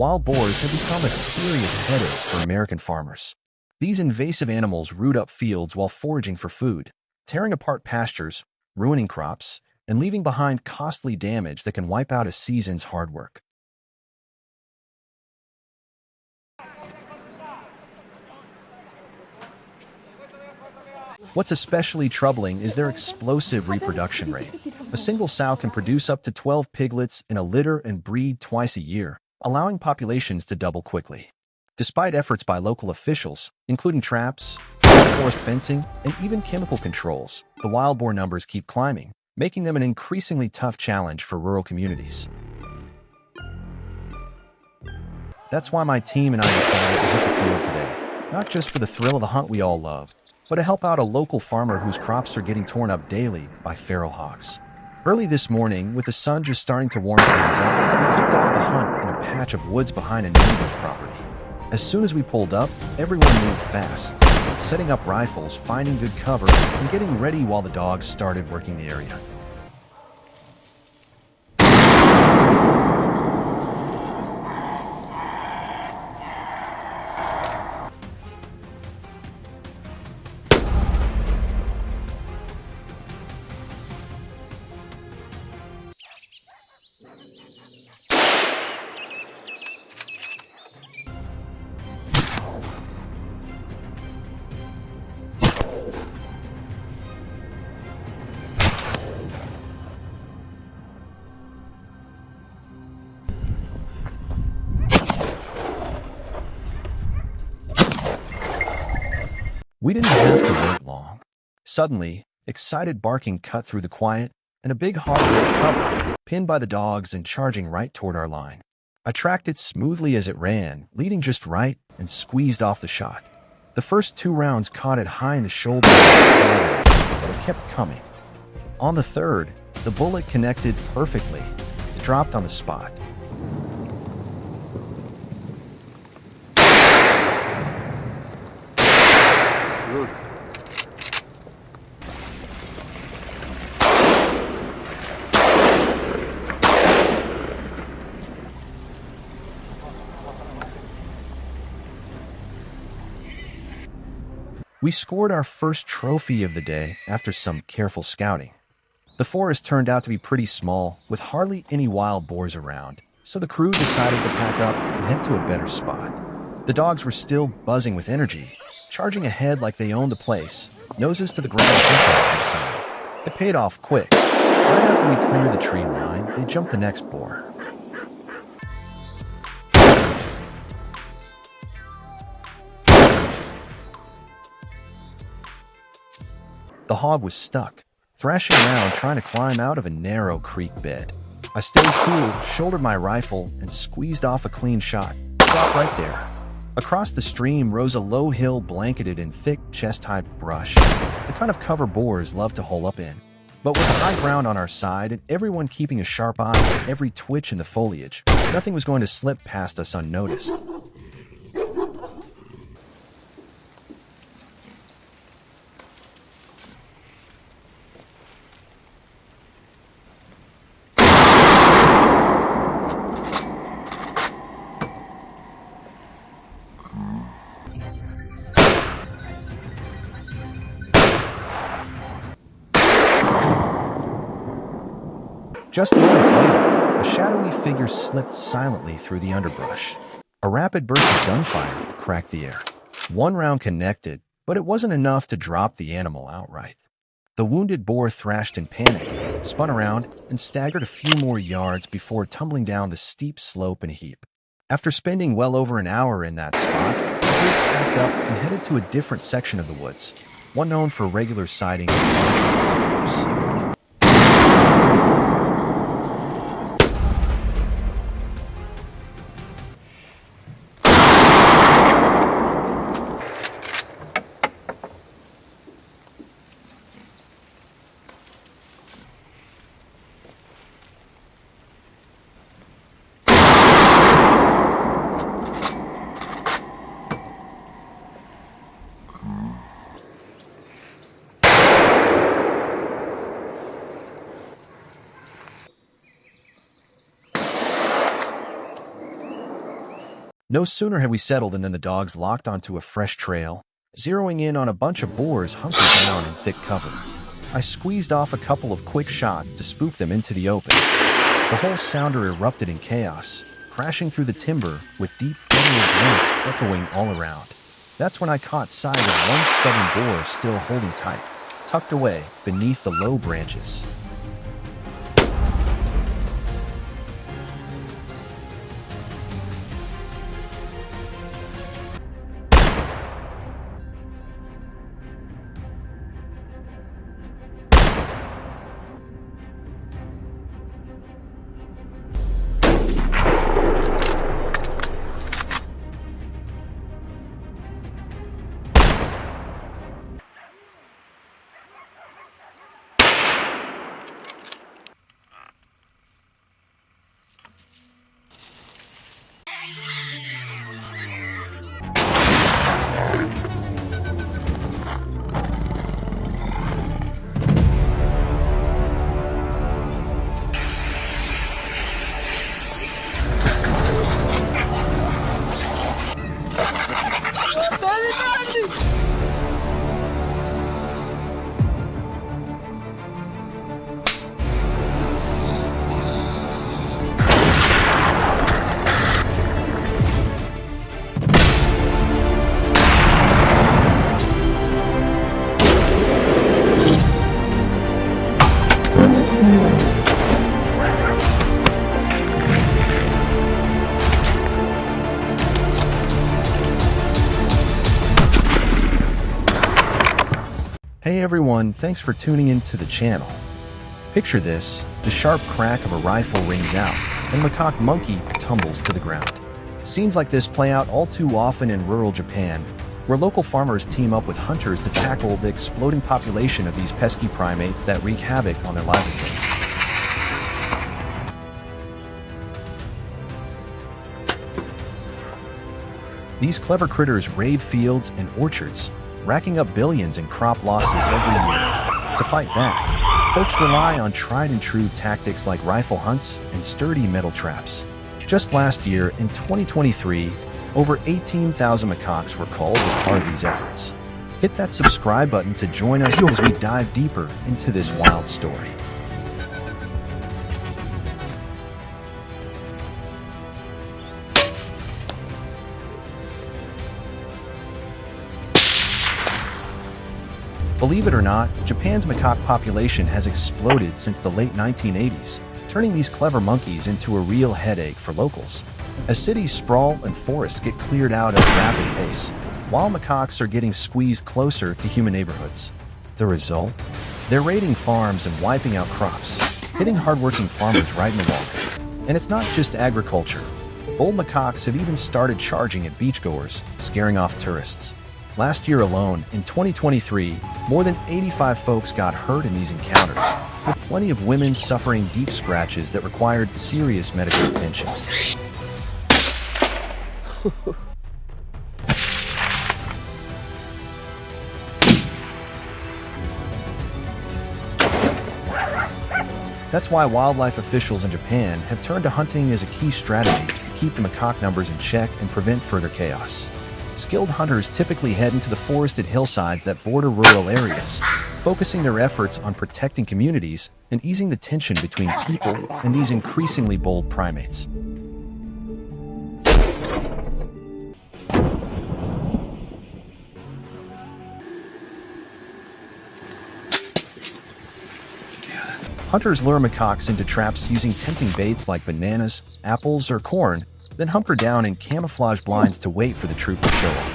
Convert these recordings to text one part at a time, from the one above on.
Wild boars have become a serious headache for American farmers. These invasive animals root up fields while foraging for food, tearing apart pastures, ruining crops, and leaving behind costly damage that can wipe out a season's hard work. What's especially troubling is their explosive reproduction rate. A single sow can produce up to 12 piglets in a litter and breed twice a year, allowing populations to double quickly. Despite efforts by local officials, including traps, forest fencing, and even chemical controls, the wild boar numbers keep climbing, making them an increasingly tough challenge for rural communities. That's why my team and I decided to hit the field today, not just for the thrill of the hunt we all love, but to help out a local farmer whose crops are getting torn up daily by feral hogs. Early this morning, with the sun just starting to warm things up, we kicked off the hunt in a patch of woods behind a neighbor's property. As soon as we pulled up, everyone moved fast, setting up rifles, finding good cover, and getting ready while the dogs started working the area. We didn't have to wait long. Suddenly, excited barking cut through the quiet, and a big hog ran cover, pinned by the dogs and charging right toward our line. I tracked it smoothly as it ran, leading just right, and squeezed off the shot. The first 2 rounds caught it high in the shoulder and staggered it, but it kept coming. On the third, the bullet connected perfectly. It dropped on the spot. Good. We scored our first trophy of the day after some careful scouting. The forest turned out to be pretty small, with hardly any wild boars around, so the crew decided to pack up and head to a better spot. The dogs were still buzzing with energy, charging ahead like they owned the place, noses to the ground side. It paid off quick. Right after we cleared the tree line, they jumped the next boar. The hog was stuck, thrashing around trying to climb out of a narrow creek bed. I stayed cool, shouldered my rifle, and squeezed off a clean shot. Dropped right there. Across the stream rose a low hill blanketed in thick, chest-high brush, the kind of cover boars love to hole up in. But with the high ground on our side and everyone keeping a sharp eye on every twitch in the foliage, nothing was going to slip past us unnoticed. Just moments later, a shadowy figure slipped silently through the underbrush. A rapid burst of gunfire cracked the air. 1 round connected, but it wasn't enough to drop the animal outright. The wounded boar thrashed in panic, spun around, and staggered a few more yards before tumbling down the steep slope in a heap. After spending well over an hour in that spot, the group packed up and headed to a different section of the woods, one known for regular sightings of large boars. No sooner had we settled than the dogs locked onto a fresh trail, zeroing in on a bunch of boars hunkered down in thick cover. I squeezed off a couple of quick shots to spook them into the open. The whole sounder erupted in chaos, crashing through the timber with deep guttural grunts echoing all around. That's when I caught sight of one stubborn boar still holding tight, tucked away beneath the low branches. Hey everyone, thanks for tuning in to the channel. Picture this, the sharp crack of a rifle rings out, and macaque monkey tumbles to the ground. Scenes like this play out all too often in rural Japan, where local farmers team up with hunters to tackle the exploding population of these pesky primates that wreak havoc on their livelihoods. These clever critters raid fields and orchards, racking up billions in crop losses every year. To fight back, folks rely on tried-and-true tactics like rifle hunts and sturdy metal traps. Just last year, in 2023, over 18,000 macaques were culled as part of these efforts. Hit that subscribe button to join us as we dive deeper into this wild story. Believe it or not, Japan's macaque population has exploded since the late 1980s, turning these clever monkeys into a real headache for locals. As cities sprawl and forests get cleared out at a rapid pace, while macaques are getting squeezed closer to human neighborhoods. The result? They're raiding farms and wiping out crops, hitting hardworking farmers right in the wall. And it's not just agriculture. Bold macaques have even started charging at beachgoers, scaring off tourists. Last year alone, in 2023, more than 85 folks got hurt in these encounters, with plenty of women suffering deep scratches that required serious medical attention. That's why wildlife officials in Japan have turned to hunting as a key strategy to keep the macaque numbers in check and prevent further chaos. Skilled hunters typically head into the forested hillsides that border rural areas, focusing their efforts on protecting communities and easing the tension between people and these increasingly bold primates. Hunters lure macaques into traps using tempting baits like bananas, apples, or corn, then hunker down in camouflage blinds to wait for the troop to show up.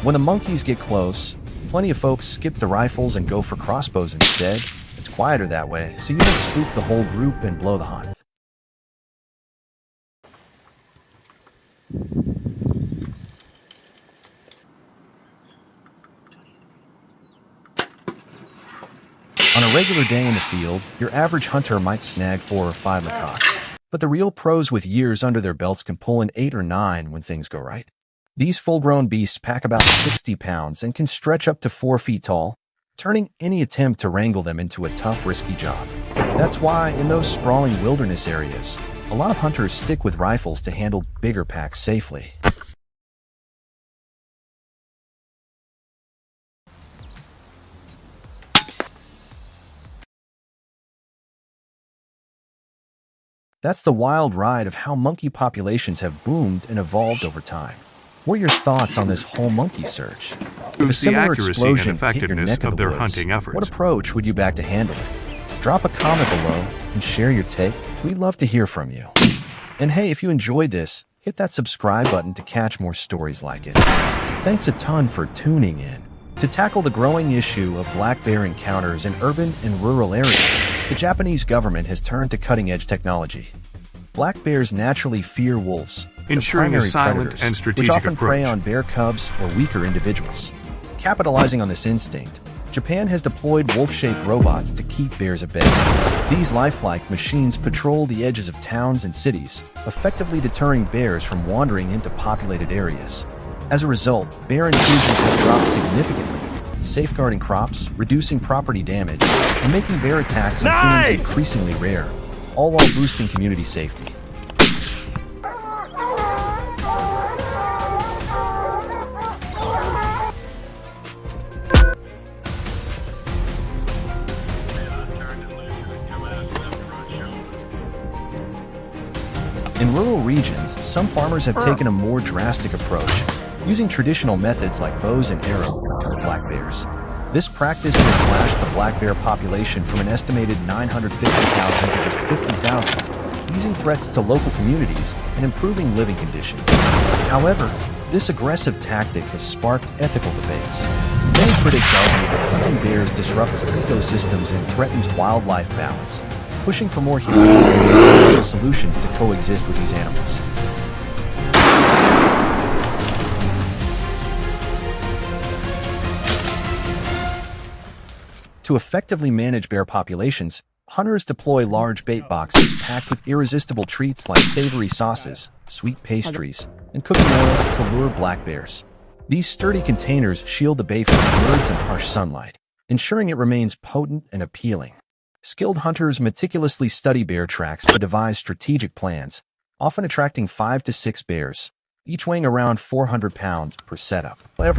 When the monkeys get close, plenty of folks skip the rifles and go for crossbows instead. It's quieter that way, so you don't spook the whole group and blow the hunt. On a regular day in the field, your average hunter might snag 4 or 5 macaques. But the real pros with years under their belts can pull in 8 or 9 when things go right. These full-grown beasts pack about 60 pounds and can stretch up to 4 feet tall, turning any attempt to wrangle them into a tough, risky job. That's why, in those sprawling wilderness areas, a lot of hunters stick with rifles to handle bigger packs safely. That's the wild ride of how monkey populations have boomed and evolved over time. What are your thoughts on this whole monkey surge? If a Proves the similar accuracy and explosion hit your effectiveness neck of the their woods, hunting efforts. what approach would you back to handle it? Drop a comment below and share your take. We'd love to hear from you. And hey, if you enjoyed this, hit that subscribe button to catch more stories like it. Thanks a ton for tuning in. To tackle the growing issue of black bear encounters in urban and rural areas, the Japanese government has turned to cutting-edge technology. Black bears naturally fear wolves, ensuring a primary silent predators, and strategic which often prey approach. on bear cubs or weaker individuals. Capitalizing on this instinct, Japan has deployed wolf-shaped robots to keep bears at bay. These lifelike machines patrol the edges of towns and cities, effectively deterring bears from wandering into populated areas. As a result, bear intrusions have dropped significantly, safeguarding crops, reducing property damage, and making bear attacks on humans increasingly rare, all while boosting community safety. In rural regions, some farmers have taken a more drastic approach, using traditional methods like bows and arrows to kill black bears. This practice has slashed the black bear population from an estimated 950,000 to just 50,000, easing threats to local communities and improving living conditions. However, this aggressive tactic has sparked ethical debates. Many critics argue that hunting bears disrupts ecosystems and threatens wildlife balance, pushing for more humane and sustainable solutions to coexist with these animals. To effectively manage bear populations, hunters deploy large bait boxes packed with irresistible treats like savory sauces, sweet pastries, and cooking oil to lure black bears. These sturdy containers shield the bait from birds and harsh sunlight, ensuring it remains potent and appealing. Skilled hunters meticulously study bear tracks to devise strategic plans, often attracting 5 to 6 bears, each weighing around 400 pounds per setup. Everyone.